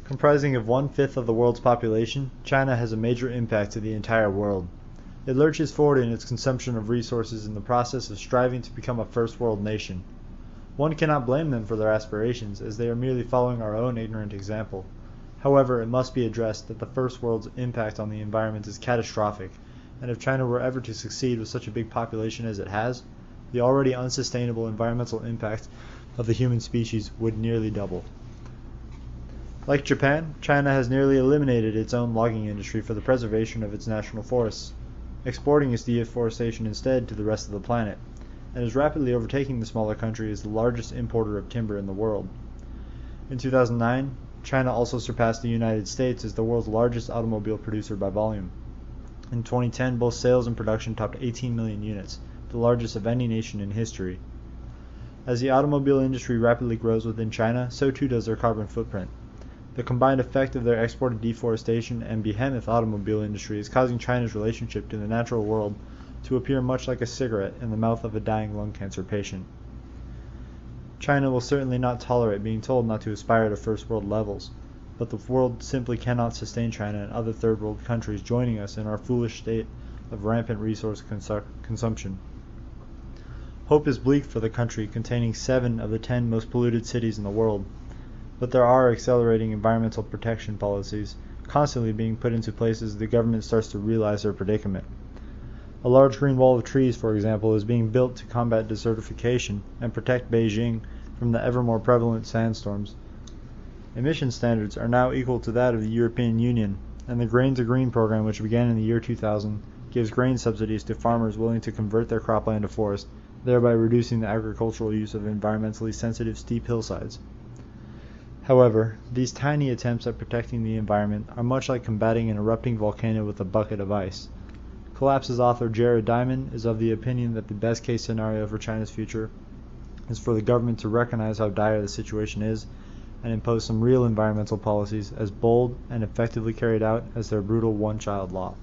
Comprising of one-fifth of the world's population, China has a major impact to the entire world. It lurches forward in its consumption of resources in the process of striving to become a first world nation. One cannot blame them for their aspirations, as they are merely following our own ignorant example. However, it must be addressed that the first world's impact on the environment is catastrophic, and if China were ever to succeed with such a big population as it has, the already unsustainable environmental impact of the human species would nearly double. Like Japan, China has nearly eliminated its own logging industry for the preservation of its national forests, exporting its deforestation instead to the rest of the planet, and is rapidly overtaking the smaller country as the largest importer of timber in the world. In 2009, China also surpassed the United States as the world's largest automobile producer by volume. In 2010, both sales and production topped 18 million units, the largest of any nation in history. As the automobile industry rapidly grows within China, so too does their carbon footprint. The combined effect of their exported deforestation and behemoth automobile industry is causing China's relationship to the natural world to appear much like a cigarette in the mouth of a dying lung cancer patient. China will certainly not tolerate being told not to aspire to first world levels, but the world simply cannot sustain China and other third world countries joining us in our foolish state of rampant resource consumption. Hope is bleak for the country containing 7 of the 10 most polluted cities in the world, but there are accelerating environmental protection policies constantly being put into place as the government starts to realize their predicament. A large green wall of trees, for example, is being built to combat desertification and protect Beijing from the ever more prevalent sandstorms. Emission standards are now equal to that of the European Union, and the Grain to Green program, which began in the year 2000, gives grain subsidies to farmers willing to convert their cropland to forest, thereby reducing the agricultural use of environmentally sensitive steep hillsides. However, these tiny attempts at protecting the environment are much like combating an erupting volcano with a bucket of ice. Collapse's author Jared Diamond is of the opinion that the best case scenario for China's future is for the government to recognize how dire the situation is and impose some real environmental policies as bold and effectively carried out as their brutal one-child law.